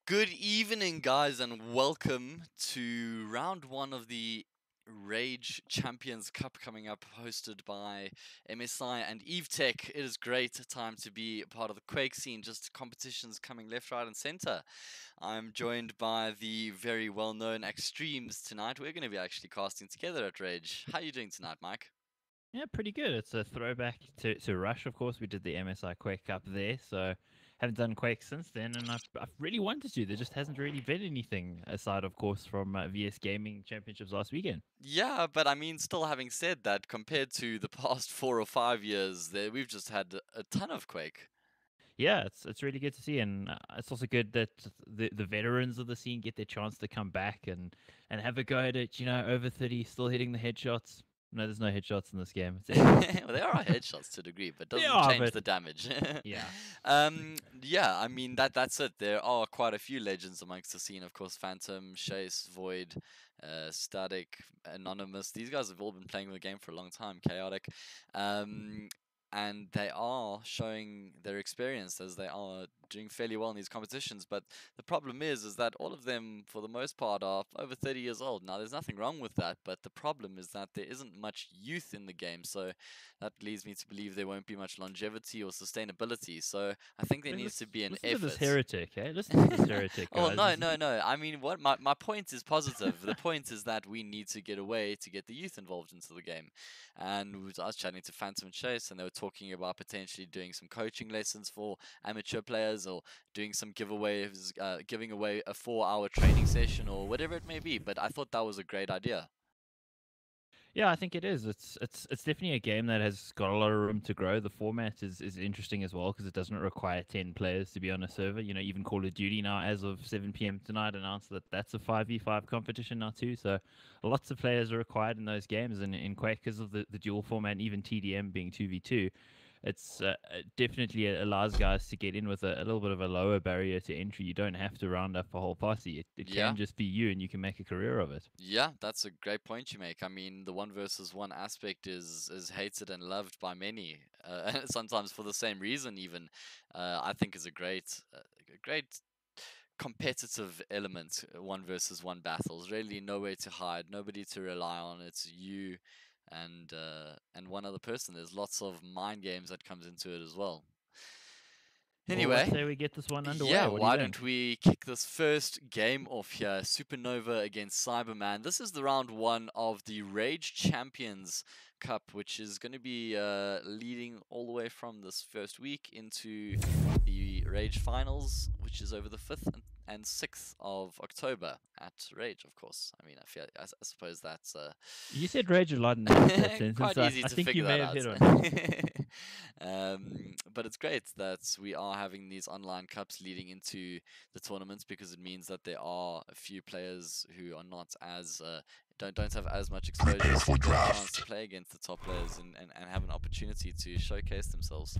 Good evening, guys, and welcome to round one of the rAge Champions Cup coming up, hosted by MSI and Evetech. It is great time to be part of the Quake scene, just competitions coming left, right, and center. I'm joined by the very well-known Axtremes tonight. We're going to be actually casting together at rAge. How are you doing tonight, Mike? Yeah, pretty good. It's a throwback to Rush, of course. We did the MSI Quake Cup there, so haven't done Quake since then, and I've really wanted to. There just hasn't really been anything aside, of course, from VS Gaming Championships last weekend. Yeah, but I mean, still having said that, compared to the past 4 or 5 years, we've just had a ton of Quake. Yeah, it's really good to see, and it's also good that the veterans of the scene get their chance to come back and have a go at it. Over 30, still hitting the headshots. No, there's no headshots in this game. Well, they are headshots to a degree, but doesn't change the damage. Yeah. Yeah, I mean that's it. There are quite a few legends amongst the scene, of course. Phantom, Chase, Void, Static, Anonymous. These guys have all been playing the game for a long time. Chaotic. And they are showing their experience as they are doing fairly well in these competitions. But the problem is that all of them, for the most part, are over 30 years old. Now, there's nothing wrong with that, but the problem is that there isn't much youth in the game. So that leads me to believe there won't be much longevity or sustainability. So I think there needs to be an effort. Listen to this heretic, eh? Listen to this heretic, guys. Oh, no. I mean, what my point is positive. The point is that we need to get a way to get the youth involved into the game. And I was chatting to Phantom and Chase, and they were talking about potentially doing some coaching lessons for amateur players, or doing some giveaways, giving away a 4-hour training session or whatever it may be. But I thought that was a great idea. Yeah, I think it is. It's definitely a game that has got a lot of room to grow. The format is interesting as well because it doesn't require 10 players to be on a server. Even Call of Duty now, as of 7 p.m. tonight, announced that that's a 5v5 competition now too. So lots of players are required in those games, and in Quake, because of the dual format, and even TDM being 2v2, it's definitely allows guys to get in with a little bit of a lower barrier to entry. You don't have to round up a whole party. It can just be you, and you can make a career of it. Yeah, that's a great point you make. I mean, the 1 versus 1 aspect is hated and loved by many, sometimes for the same reason even. I think is a great competitive element. 1 versus 1 battles, really nowhere to hide, nobody to rely on. It's you and one other person. There's lots of mind games that comes into it as well. Anyway, let's say we get this one underway. Yeah, why don't we kick this first game off here? Supernova against CyBeRmAn. This is the round 1 of the rAge Champions Cup, which is going to be leading all the way from this first week into the rAge Finals, which is over the 5th and 6th of October at rAge, of course. I mean, I suppose that's... You said rAge a lot in that sentence. Quite easy to think figure you may that have out. hit on. But it's great that we are having these online cups leading into the tournaments, because it means that there are a few players who are not as... don't have as much exposure, so get a chance to play against the top players and have an opportunity to showcase themselves.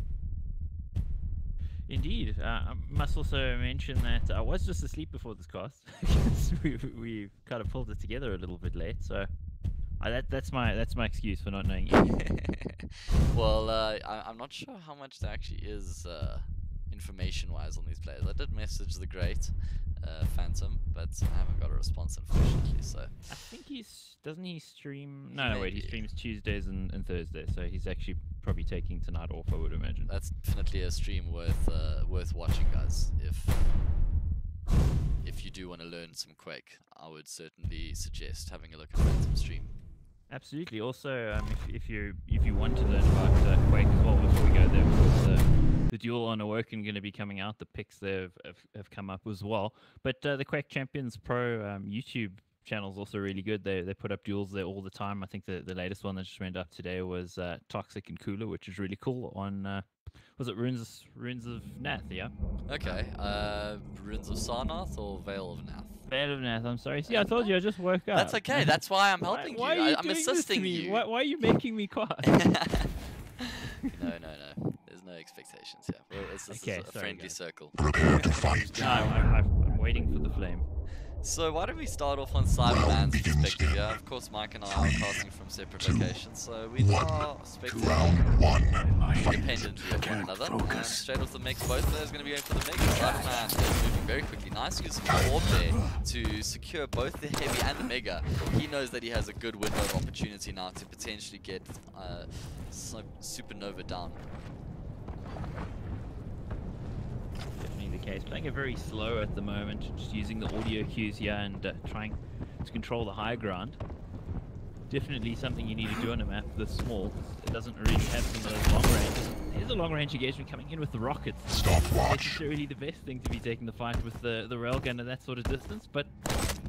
Indeed. I must also mention that I was just asleep before this cast. we kind of pulled it together a little bit late, so that's my excuse for not knowing anything. Well, I'm not sure how much there actually is information-wise on these players. I did message the great Phantom, but I haven't got a response, unfortunately. So I think doesn't he stream? No, wait, he streams Tuesdays and Thursdays, so he's actually probably taking tonight off, I would imagine. That's definitely a stream worth watching, guys. If you do want to learn some Quake, I would certainly suggest having a look at Phantom's stream. Absolutely. Also, if you want to learn about Quake as well, before we go there, because the Duel on Awoken going to be coming out. The picks there have come up as well. But the Quake Champions Pro YouTube channel is also really good. They put up duels there all the time. I think the latest one that just went up today was Toxic and Cooler, which is really cool. On was it Runes of Nath? Yeah. Okay. Runes of Sarnath or Veil of Nath? Veil of Nath. I'm sorry. See, I told you I just woke up. That's okay. That's why I'm helping you. I'm assisting you. Why are you making me cast? No. There's no expectations here. Well, it's just a friendly circle. I'm waiting for the flame. So why don't we start off on CyBeRmAn's perspective here? Of course, Mike and I are casting from separate locations, so we are spectating independently of one another. And straight off the mix, both players going to be going for the mega. CyBeRmAn is moving very quickly. Nice use of the orb there to secure both the heavy and the mega. He knows that he has a good window of opportunity now to potentially get Supernova down. Definitely the case. Playing it very slow at the moment, just using the audio cues here and trying to control the high ground. Definitely something you need to do on a map this small. It doesn't really have some of those long ranges. There's a long range engagement coming in with the rockets. Not necessarily the best thing to be taking the fight with the railgun at that sort of distance, but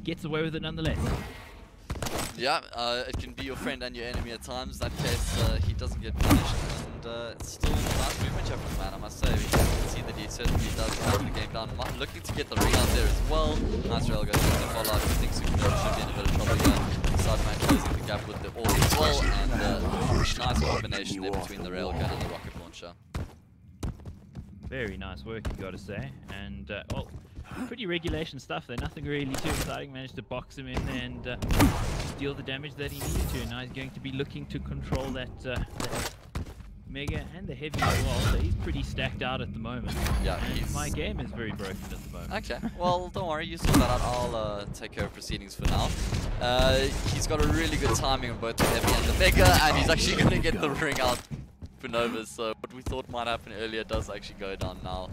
gets away with it nonetheless. Yeah, it can be your friend and your enemy at times. In that case, he doesn't get punished, and it's still a nice movement here from the man, I must say. We can see that he certainly does have the game down. Looking to get the ring out there as well. Nice railgun to follow up. I think Supernova should be in a bit of trouble here. CyBeRmAn closing the gap with the orb as well, and nice combination there between the railgun and the rocket launcher. Very nice work, you got to say, and well, pretty regulation stuff there. Nothing really too exciting. Managed to box him in and deal the damage that he needed to. Now he's going to be looking to control that mega and the heavy as well. So he's pretty stacked out at the moment. Yeah, and my game is very broken at the moment. Okay, well, don't worry, you sort that out. I'll take care of proceedings for now. He's got a really good timing on both the heavy and the mega, and he's actually going to get the ring out for Nova. So what we thought might happen earlier does actually go down now.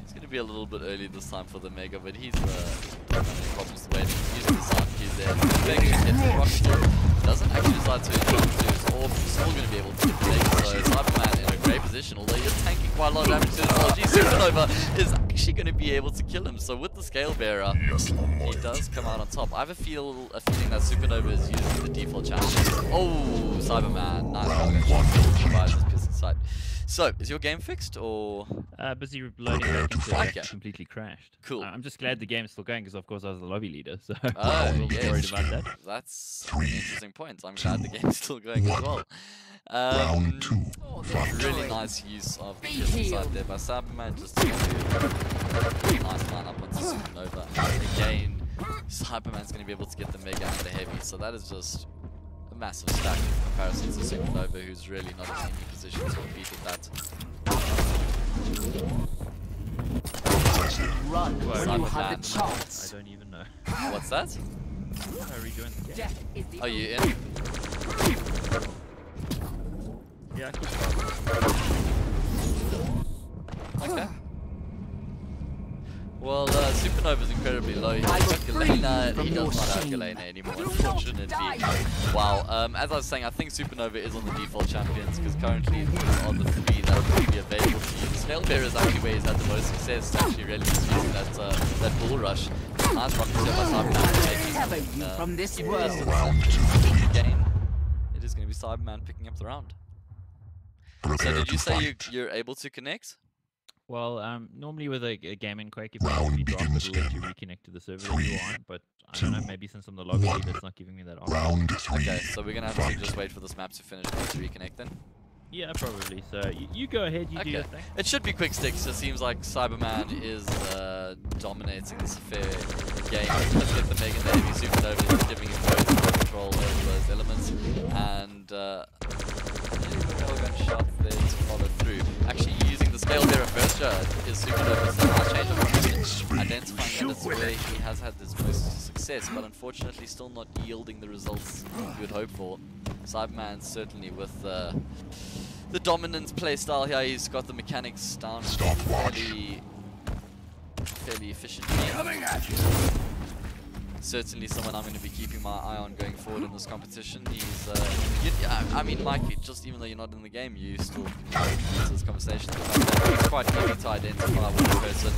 It's going to be a little bit early this time for the mega, but he's having problems the way he's using the sound keys there. The mega gets the rocket still. Doesn't actually decide to jump to his orb. He's still going to be able to get the mega. So CyBeRmAn in a great position, although he's tanking quite a lot of damage to his LG. Supernova is actually going to be able to kill him. So with the scale bearer, he does come out on top. I have a feeling that Supernova is using the default challenge. Oh, CyBeRmAn, nice provides his pistol sight. So, is your game fixed, or...? Busy loading back into it, completely crashed. Cool. I'm just glad the game's still going, because of course I was the lobby leader, so oh, I'm a little worried about that. That's an interesting point. I'm glad the game's still going as well. Round 2. Really nice use of the pistol sight there by CyBeRmAn, just to do a nice lineup onto Supernova. And again, CyBeRmAn's going to be able to get the mega and the heavy, so that is just a massive stack in comparison to Supernova, who's really not in any position to compete with that. Run when you have the CyBeRmAn, chance. I don't even know. What's that? I rejoined the game. Death is the Are you in? Yeah, I keep Okay. Well, Supernova's incredibly low. He's got Galena, he does not have Galena anymore, unfortunately. Wow, as I was saying, I think Supernova is on the default champions, because currently on the 3 that would be available to you. Scale Bear is actually where he's had the most success, actually really just using that bull rush. Nice rocket shot by CyBeRmAn making from this even world. distance gain. It is going to be CyBeRmAn picking up the round. So did you say you're able to connect? Well, normally with a game in Quake, if you drop, it'll let you reconnect to the server that you are on, but I don't know, maybe since I'm the lobby leader, it's not giving me that option. Okay, so we're going to have to just wait for this map to finish to reconnect then? Yeah, probably. So you go ahead, you do your thing. It should be quick sticks. It seems like CyBeRmAn is dominating this affair game. He does get the mega and the heavy. Supernova is giving him loads of control over those elements, and railgun shot there to follow through. Actually using the scale bearer first is Supernova's nice change of position, identifying that it's where he has had his most success, but unfortunately still not yielding the results you would hope for. CyBeRmAn certainly with the dominant playstyle here. He's got the mechanics down fairly efficiently. Coming at you. Certainly someone I'm going to be keeping my eye on going forward in this competition. He's, I mean, Mike, just even though you're not in the game, you still use this conversation. It's quite easy to identify when a person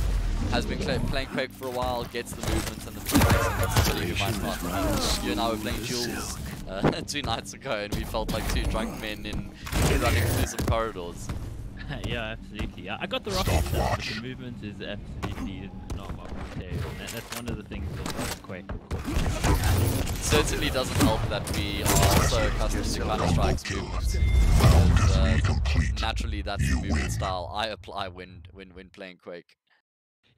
has been playing Quake for a while, gets the movements and the mechanics, and that's somebody who might not. You and I were playing Jules 2 nights ago, and we felt like 2 drunk men in running through some corridors. Yeah, absolutely. I got the rocket stuff, but the movement is absolutely not my forte. That's one of the things in Quake. Certainly doesn't help that we are so accustomed to Counter-Strike's movements. Naturally, that's the movement style I apply when playing Quake.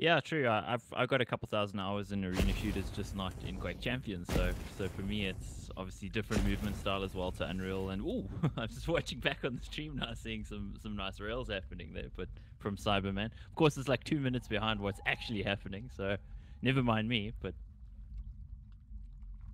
Yeah, true. I've got a couple thousand hours in arena shooters, just not in Quake Champions. So for me, it's obviously different movement style as well to Unreal. And ooh, I'm just watching back on the stream now, seeing some nice rails happening there. But from CyBeRmAn, of course, it's like 2 minutes behind what's actually happening. So never mind me, but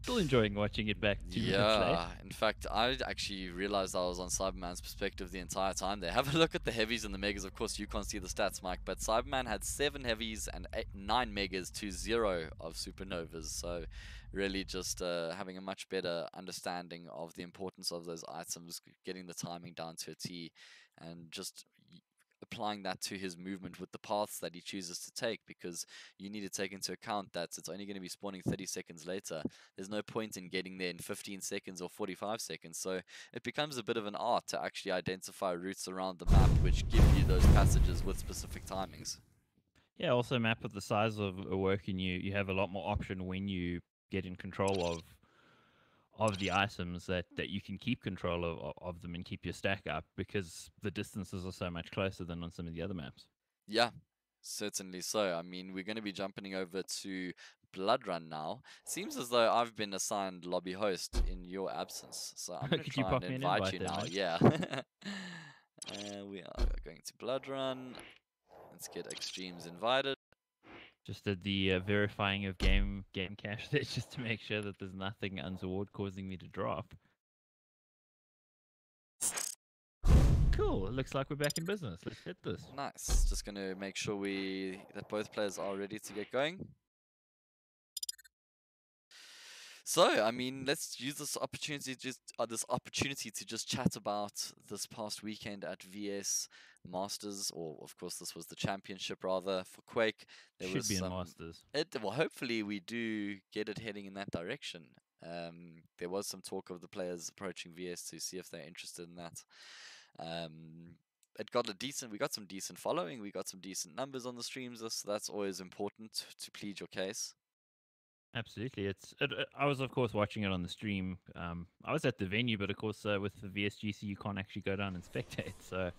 still enjoying watching it back 2 minutes late. Yeah, in fact, I actually realized I was on CyBeRmAn's perspective the entire time there. Have a look at the heavies and the megas. Of course, you can't see the stats, Mike, but CyBeRmAn had 7 heavies and 9 megas to 0 of supernovas. So really just having a much better understanding of the importance of those items, getting the timing down to a T, and just applying that to his movement with the paths that he chooses to take, because you need to take into account that it's only going to be spawning 30 seconds later. There's no point in getting there in 15 seconds or 45 seconds, so it becomes a bit of an art to actually identify routes around the map which give you those passages with specific timings. Yeah, also map with the size of a work, and you have a lot more option when you get in control of the items that you can keep control of them and keep your stack up, because the distances are so much closer than on some of the other maps. Yeah, certainly so. I mean, we're going to be jumping over to Blood Run now. Seems as though I've been assigned lobby host in your absence, so I'm going to Could you try pop and me an invite you invite now. then, Yeah. We are going to Blood Run. Let's get Extremes invited. Just did the verifying of game cache there, just to make sure that there's nothing untoward causing me to drop. Cool. It looks like we're back in business. Let's hit this. Nice. Just going to make sure that both players are ready to get going. So, I mean, let's use this opportunity to just chat about this past weekend at VS Masters, or of course this was the championship rather for Quake. There Should was be in some. Masters. Well, hopefully we do get it heading in that direction. There was some talk of the players approaching VS to see if they're interested in that. It got we got some decent following, we got some decent numbers on the streams, so that's always important to plead your case. Absolutely. I was, of course, watching it on the stream. I was at the venue, but of course, with the VSGC, you can't actually go down and spectate. So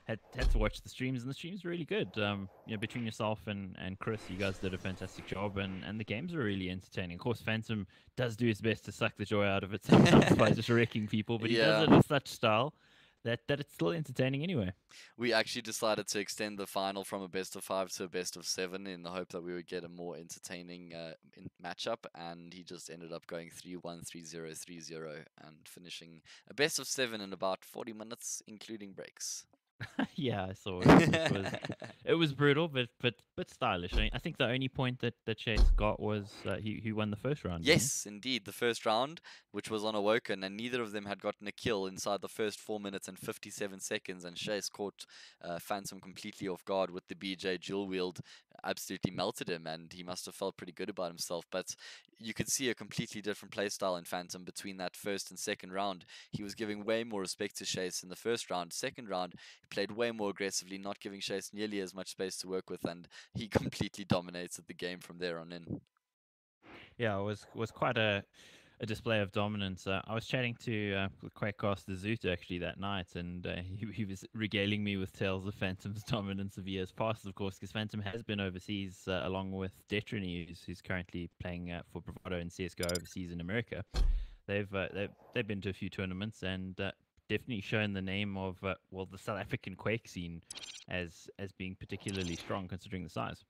had to watch the streams, and the streams were really good. Between yourself and Chris, you guys did a fantastic job, and the games were really entertaining. Of course, Phantom does do his best to suck the joy out of it sometimes by just wrecking people, but he does it with such style that it's still entertaining anyway. We actually decided to extend the final from a best of 5 to a best of 7 in the hope that we would get a more entertaining matchup, and he just ended up going 3-1, 3-0, 3-0, and finishing a best of 7 in about 40 minutes, including breaks. Yeah, I saw it. It was brutal, but stylish. I think the only point that Chase got was he won the first round. Yes, indeed, the first round, which was on Awoken, and neither of them had gotten a kill inside the first 4 minutes and 57 seconds, and Chase caught Phantom completely off guard with the BJ dual wield, absolutely melted him, and he must have felt pretty good about himself. But you could see a completely different playstyle in Phantom between that first and second round. He was giving way more respect to Chase in the first round. Second round, he played way more aggressively, not giving Chase nearly as much space to work with, and he completely dominated the game from there on in. Yeah, it was quite a display of dominance. I was chatting to Quakecaster Zoot actually that night, and he was regaling me with tales of Phantom's dominance of years past, of course, because Phantom has been overseas along with Detrony, who's currently playing for Bravado and CSGO overseas in America. They've been to a few tournaments, and definitely shown the name of the South African Quake scene as being particularly strong considering the size.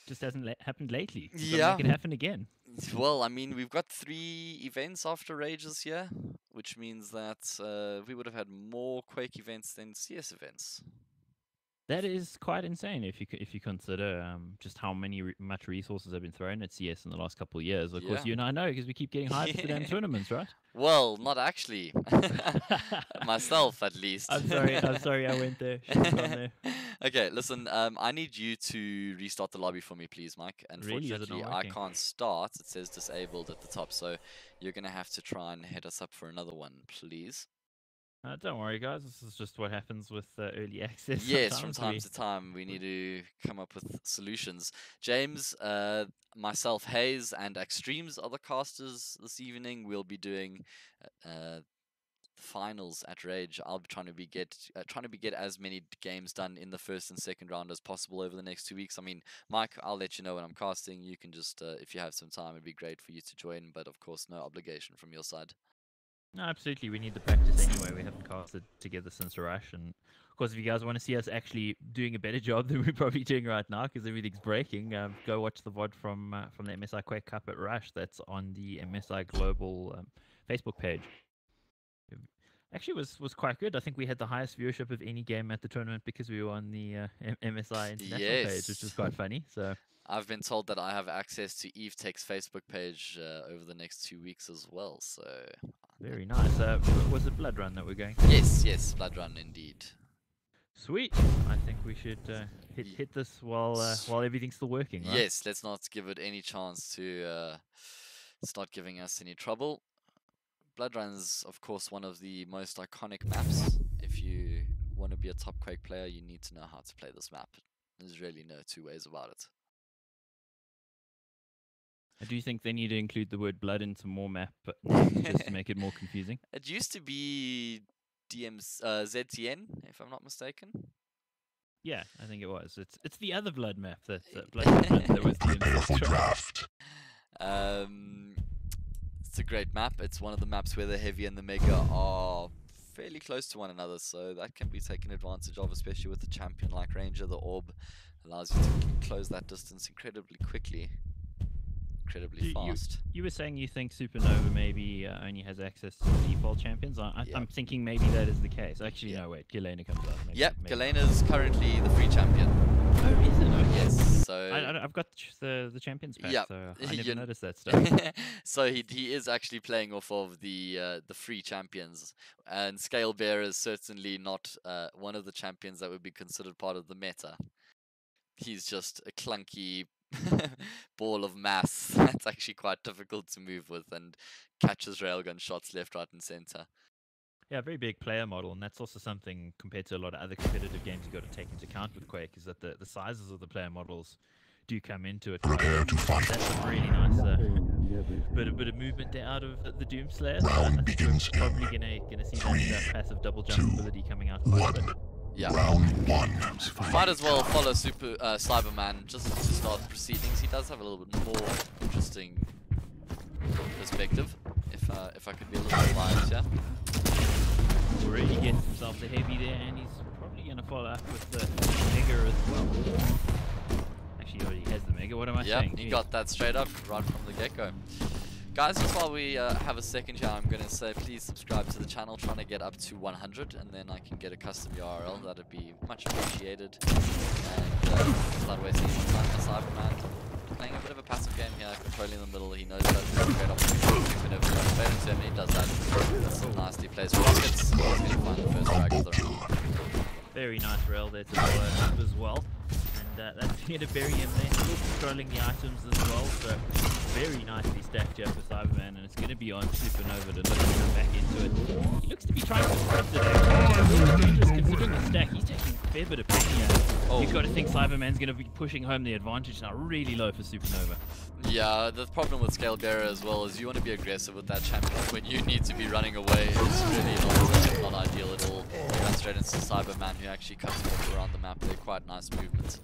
Just hasn't happened lately. Yeah. Make it happen again. Well, I mean, we've got 3 events after rAge this year, which means that we would have had more Quake events than CS events. That is quite insane if you consider just how much resources have been thrown at CS in the last couple of years. Of course, you and I know because we keep getting hyped for damn tournaments, right? Well, not actually. Myself, at least. I'm sorry I went there. Shouldn't have gone there. Okay, listen, I need you to restart the lobby for me, please, Mike. Really? Is it Unfortunately, not I working? can't start. It says disabled at the top, so you're going to have to try and head us up for another one, please. Don't worry, guys. This is just what happens with early access. Yes, from sometimes. time to time, we need to come up with solutions. James, myself, Hayes, and Extremes are the casters this evening. We'll be doing finals at rAge, I'll be trying to get as many games done in the first and second round as possible over the next 2 weeks. I mean, Mike, I'll let you know when I'm casting. You can just, if you have some time, it'd be great for you to join, but of course, no obligation from your side. No, absolutely. We need the practice anyway. We haven't casted together since rAge, and of course, if you guys want to see us actually doing a better job than we're probably doing right now, because everything's breaking, go watch the VOD from the MSI Quake Cup at rAge. That's on the MSI Global Facebook page. Actually, was quite good. I think we had the highest viewership of any game at the tournament because we were on the MSI International page, which was quite funny. So I've been told that I have access to Evetech's Facebook page over the next 2 weeks as well. So very nice. Was it Blood Run that we're going? Yes, Blood Run indeed. Sweet. I think we should hit this while everything's still working. Right? Yes, let's not give it any chance to start giving us any trouble. Blood Run's, of course, one of the most iconic maps. If you want to be a top Quake player, you need to know how to play this map. There's really no two ways about it. Do you think they need to include the word blood into more map just to make it more confusing? It used to be ZTN, if I'm not mistaken. Yeah, I think it was. It's the other blood map that blood that was the draft. It's a great map. It's one of the maps where the heavy and the mega are fairly close to one another, so that can be taken advantage of, especially with a champion like Ranger. The orb allows you to close that distance incredibly quickly, incredibly fast. You were saying you think Supernova maybe only has access to default champions. I'm thinking maybe that is the case. Actually, no, wait. Galena comes out. Yep, Galena's currently the free champion. Oh, is it? Okay. Yes. So I've got the champions pack, so I never noticed that stuff. So he is actually playing off of the free champions, and CyBeRmAn is certainly not one of the champions that would be considered part of the meta. He's just a clunky ball of mass that's actually quite difficult to move with and catches railgun shots left, right, and center. Yeah, very big player model, and that's also something compared to a lot of other competitive games you've got to take into account with Quake, is that the sizes of the player models do come into it. Prepare to fight. That's a really nice bit of movement there out of the Doomslayer. So I think we're probably gonna see that passive double jump ability coming out quite a bit. Yeah. Round one. Might as well follow CyBeRmAn just to start the proceedings. He does have a little bit more interesting perspective, if I could be a little bit biased, yeah. Already gets himself the heavy there, and he's probably going to follow up with the mega as well. Actually, he already has the mega. What am I saying? Yeah, he got that straight up right from the get-go. Guys, just while we have a second here, I'm going to say please subscribe to the channel, trying to get up to 100, and then I can get a custom URL. That'd be much appreciated. And start wasting more time with CyBeRmAn. Playing a bit of a passive game here, controlling the middle. He knows that's a great opportunity whenever you play into him, and he does that. That's nicely plays rockets. He's going to find the first strike of the round. Very nice rail there to follow up as well. And that's going to bury him there. Still controlling the items as well, so very nicely stacked up for CyBeRmAn, and it's going to be on Supernova to look to come back into it. He looks to be trying to disrupt it. Dangerous considering the stack. He's taking a fair bit of pain here. Oh. You've got to think CyBeRmAn's going to be pushing home the advantage now, really low for Supernova. Yeah, the problem with CyBeRmAn as well is you want to be aggressive with that champion when you need to be running away. It's really not ideal at all. You run straight into CyBeRmAn, who actually cuts him off around the map. They're quite nice movements.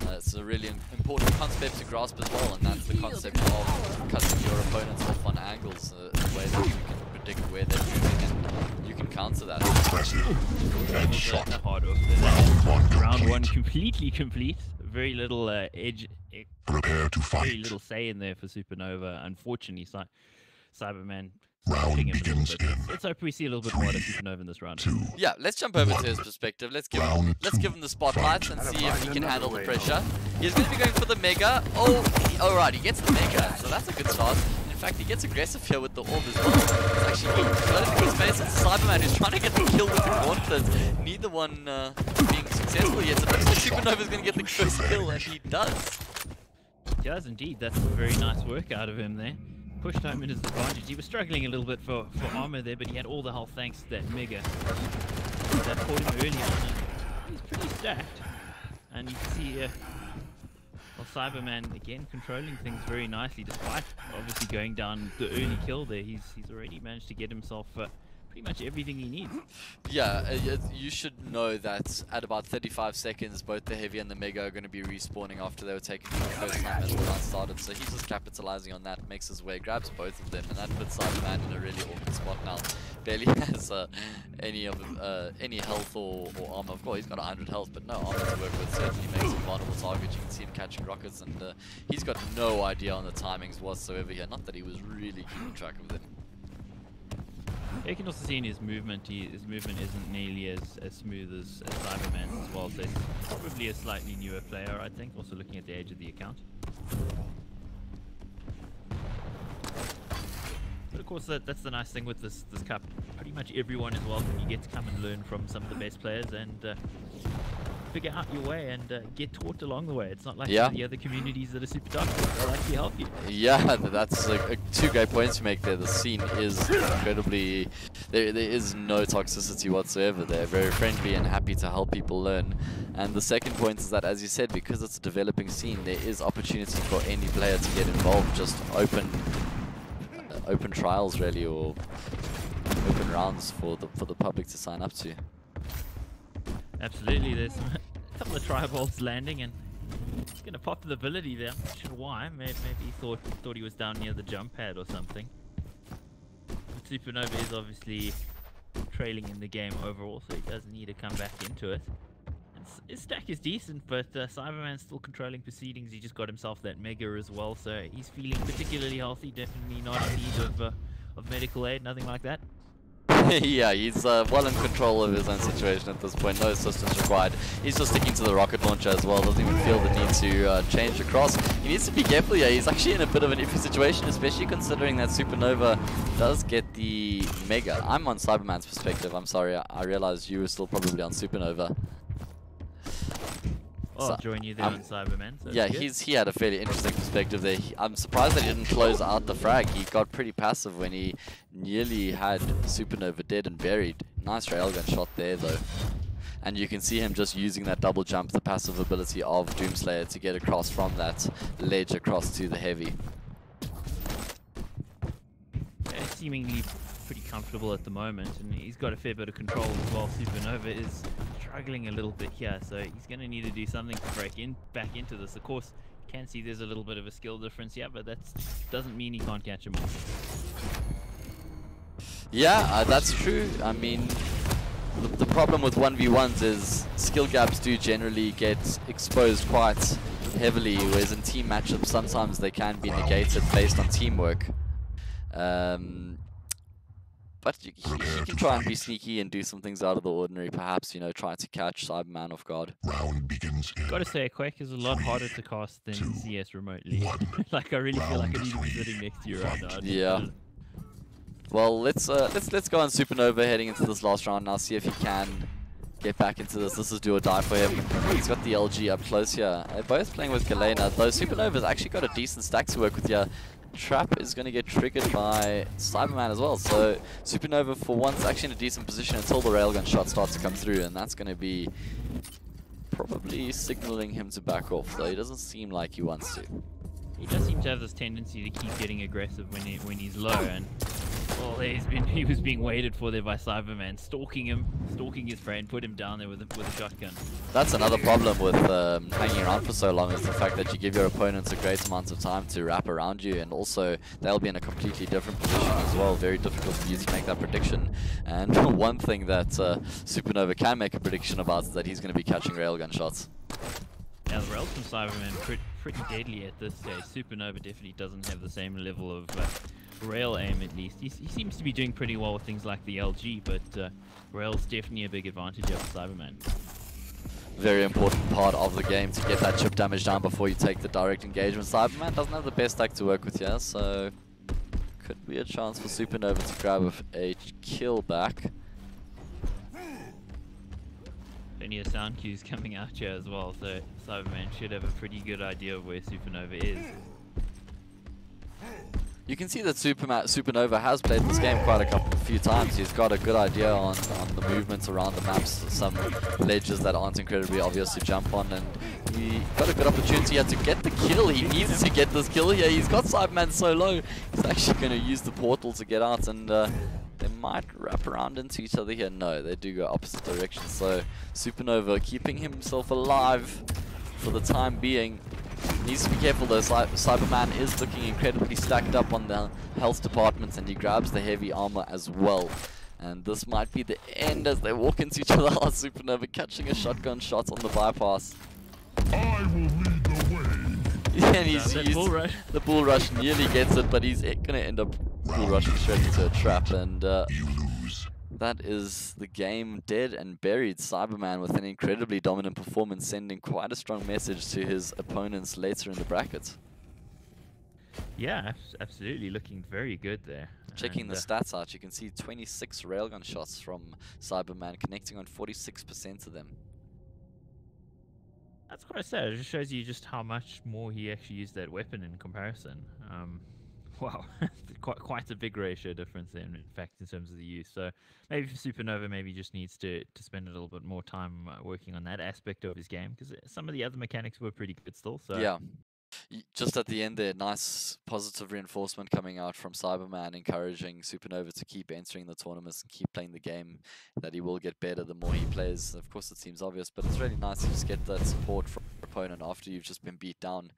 It's a really important concept to grasp as well, and that's the concept of cutting your opponents off on angles, the way that you can predict where they're moving and you can counter that. Round one completely complete. Very little edge. Prepare to fight. Very little say in there for Supernova. Unfortunately, CyBeRmAn. Round begins in. Let's hope we see a little bit more of Supernova in this round. Yeah, let's jump over to his perspective. Let's give him the spotlight and see if he can handle the pressure. He's going to be going for the mega. Alright, he gets the mega, so that's a good start. In fact, he gets aggressive here with the orb as well. It's actually floating his face at CyBeRmAn, who's trying to get the kill with the gauntlet. Neither one being successful yet. So Supernova's going to get the first kill, and he does. He does indeed. That's a very nice work out of him there. Pushed home in his advantage. He was struggling a little bit for armor there, but he had all the health thanks to that mega. That caught him early on, and he's pretty stacked. And you can see CyBeRmAn again controlling things very nicely, despite obviously going down the early kill there. He's already managed to get himself pretty much everything he needs. Yeah, you should know that at about 35 seconds, both the Heavy and the Mega are going to be respawning after they were taken for the first time as the round started. So he's just capitalizing on that, makes his way, grabs both of them, and that puts CyBeRmAn in a really awkward spot now. Barely has any health or armor. Of course, he's got 100 health, but no armor to work with. Certainly makes him vulnerable target. You can see him catching rockets, and he's got no idea on the timings whatsoever here. Not that he was really keeping track of them. You can also see in his movement, his movement isn't nearly as smooth as CyBeRmAn's as well, so he's probably a slightly newer player, I think, also looking at the age of the account. But of course, that's the nice thing with this cup. Pretty much everyone is welcome. You get to come and learn from some of the best players and figure out your way and get taught along the way. It's not like the other communities that are super toxic. They'll actually help you. Yeah, that's two great points to make there. The scene is incredibly... There is no toxicity whatsoever. They're very friendly and happy to help people learn. And the second point is that, as you said, because it's a developing scene, there is opportunity for any player to get involved. Just open trials, really, or open rounds for the public to sign up to. Absolutely, there's a couple of triballs landing, and he's going to pop the ability there. I'm not sure why. Maybe he thought he was down near the jump pad or something. But Supernova is obviously trailing in the game overall, so he does need to come back into it. And his stack is decent, but CyBeRmAn's still controlling proceedings. He just got himself that Mega as well, so he's feeling particularly healthy. Definitely not in need of medical aid, nothing like that. Yeah, he's well in control of his own situation at this point. No assistance required. He's just sticking to the rocket launcher as well. Doesn't even feel the need to change across. He needs to be careful here. He's actually in a bit of an iffy situation, especially considering that Supernova does get the Mega. I'm on CyBeRmAn's perspective. I'm sorry. I realized you were still probably on Supernova. I'll join you there on CyBeRmAn. So yeah, he had a fairly interesting perspective there. I'm surprised that he didn't close out the frag. He got pretty passive when he nearly had Supernova dead and buried. Nice railgun shot there, though. And you can see him just using that double jump, the passive ability of Doomslayer, to get across from that ledge across to the Heavy. Yeah, seemingly pretty comfortable at the moment, and he's got a fair bit of control as well. Supernova is struggling a little bit here, so he's going to need to do something to break back into this. Of course, you can see there's a little bit of a skill difference here, but that doesn't mean he can't catch him. Yeah, that's true. I mean, the problem with 1v1s is skill gaps do generally get exposed quite heavily, whereas in team matchups sometimes they can be negated based on teamwork. But you can try and be sneaky and do some things out of the ordinary, perhaps, you know, try to catch CyBeRmAn off guard. Round begins in Gotta say, Quake is a lot harder to cast than CS remotely. Like, I really feel like I need to be sitting next to you right now. Yeah. Well, let's go on Supernova heading into this last round now, see if he can get back into this. This is do or die for him. He's got the LG up close here. They're both playing with Galena, though Supernova's actually got a decent stack to work with here. Trap is going to get triggered by CyBeRmAn as well, so Supernova for once actually in a decent position until the railgun shot starts to come through, and that's going to be probably signaling him to back off, though he doesn't seem like he wants to. He does seem to have this tendency to keep getting aggressive when he's low, and well, he was being waited for there by CyBeRmAn, stalking his friend, put him down there with a shotgun. That's another problem with hanging around for so long, is the fact that you give your opponents a great amount of time to wrap around you, and also they'll be in a completely different position as well. Very difficult for you to make that prediction. And one thing that Supernova can make a prediction about is that he's going to be catching railgun shots. Yeah, the rails from CyBeRmAn pretty deadly at this stage. Supernova definitely doesn't have the same level of rail aim, at least. He seems to be doing pretty well with things like the LG, but rail's definitely a big advantage over CyBeRmAn. Very important part of the game to get that chip damage down before you take the direct engagement. CyBeRmAn doesn't have the best stack to work with here, so could be a chance for Supernova to grab a kill back. Plenty of sound cues coming out here as well, so CyBeRmAn should have a pretty good idea of where Supernova is. You can see that Supernova has played this game quite a few times. He's got a good idea on the movements around the maps, some ledges that aren't incredibly obvious to jump on, and he got a good opportunity here to get the kill. He needs to get this kill here. He's got CyBeRmAn so low. He's actually going to use the portal to get out, and there might wrap around into each other here. No, they do go opposite directions. So Supernova keeping himself alive for the time being. Needs to be careful though. CyBeRmAn is looking incredibly stacked up on the health department, and he grabs the heavy armor as well. And this might be the end as they walk into each other. Supernova catching a shotgun shot on the bypass. I will lead the way. And he's used bull rush. the bull rush, nearly gets it, but he's gonna end up bull rushing straight into a trap, and You lose. that is the game dead and buried. CyBeRmAn with an incredibly dominant performance, sending quite a strong message to his opponents later in the bracket. Yeah, absolutely, looking very good there. Checking And, the stats out, you can see 26 railgun shots from CyBeRmAn, connecting on 46% of them. That's quite sad. It just shows you just how much more he actually used that weapon in comparison. Wow, quite a big ratio difference there, in fact, in terms of the use. So maybe for Supernova, maybe just needs to spend a little bit more time working on that aspect of his game, because some of the other mechanics were pretty good still. So Yeah. Just at the end there, nice positive reinforcement coming out from CyBeRmAn, encouraging Supernova to keep entering the tournaments and keep playing the game, that he will get better the more he plays. Of course, it seems obvious, but it's really nice to just get that support from your opponent after you've just been beat down.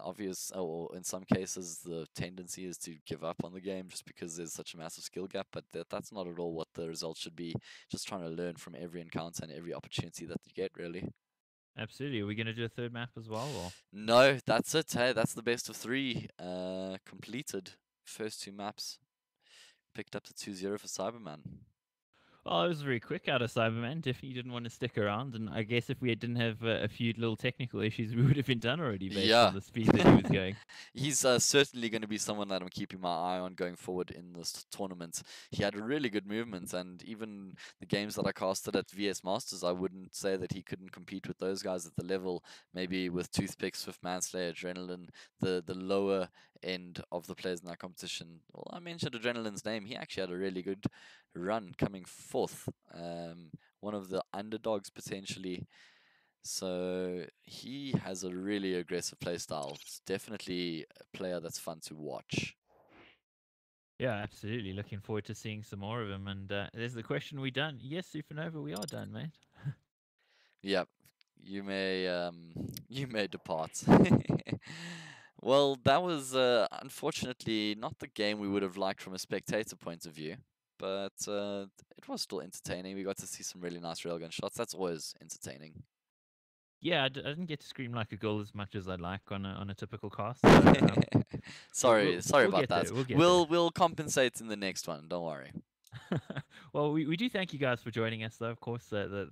Obvious, or in some cases, the tendency is to give up on the game just because there's such a massive skill gap, but that's not at all what the result should be. Just trying to learn from every encounter and every opportunity that you get, really. absolutely. Are we going to do a third map as well? Or? No, that's it. Hey, that's the best of 3 completed. First 2 maps picked up to 2-0 for CyBeRmAn. Well, it was very quick out of CyBeRmAn. Definitely didn't want to stick around, and I guess if we didn't have a few little technical issues, we would have been done already based on the speed that he was going. He's certainly going to be someone that I'm keeping my eye on going forward in this tournament. He had a really good movement, and even the games that I casted at VS Masters, I wouldn't say that he couldn't compete with those guys at the level, maybe with Toothpicks, with Manslayer, Adrenaline, the lower end of the players in that competition. Well, I mentioned Adrenaline's name. He actually had a really good run coming fourth, one of the underdogs potentially. So he has a really aggressive playstyle. It's definitely a player that's fun to watch. Yeah, absolutely. Looking forward to seeing some more of him. And there's the question: we done? Yes, Supernova, we are done, mate. Yep, you may depart. Well, that was unfortunately not the game we would have liked from a spectator point of view, but it was still entertaining. We got to see some really nice railgun shots. That's always entertaining. Yeah, I didn't get to scream like a goal as much as I'd like on a typical cast. So, sorry we'll about get there, that. we'll get We'll compensate in the next one. Don't worry. Well, we do thank you guys for joining us, though. Of course, the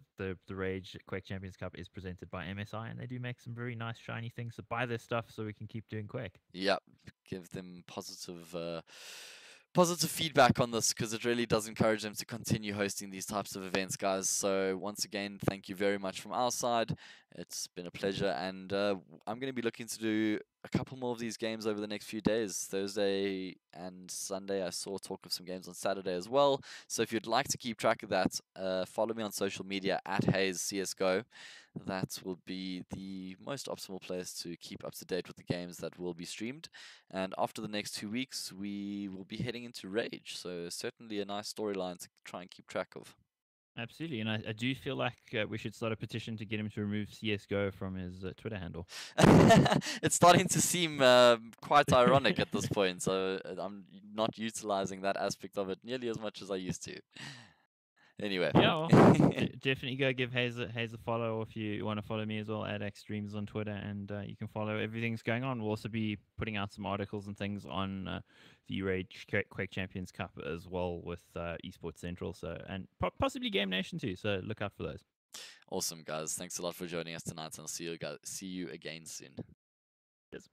rAge Quake Champions Cup is presented by MSI, and they do make some very nice, shiny things. So buy their stuff so we can keep doing Quake. Yep, give them positive feedback on this, because it really does encourage them to continue hosting these types of events, guys. So once again, thank you very much from our side. It's been a pleasure, and I'm going to be looking to do a couple more of these games over the next few days. Thursday and Sunday, I saw talk of some games on Saturday as well. So if you'd like to keep track of that, follow me on social media at Hayes CSGO. That will be the most optimal place to keep up to date with the games that will be streamed. And after the next 2 weeks, we will be heading into rAge. So certainly a nice storyline to try and keep track of. Absolutely, and I do feel like we should start a petition to get him to remove CSGO from his Twitter handle. It's starting to seem quite ironic at this point, so I'm not utilizing that aspect of it nearly as much as I used to. Anyway. Yeah, well, definitely go give Hayes a follow, or if you want to follow me as well, at axtremes on Twitter, and you can follow everything's going on. We'll also be putting out some articles and things on the rAge Quake Champions Cup as well, with Esports Central, so and possibly Game Nation too. So look out for those. Awesome, guys. Thanks a lot for joining us tonight, and I'll see you again soon. Cheers.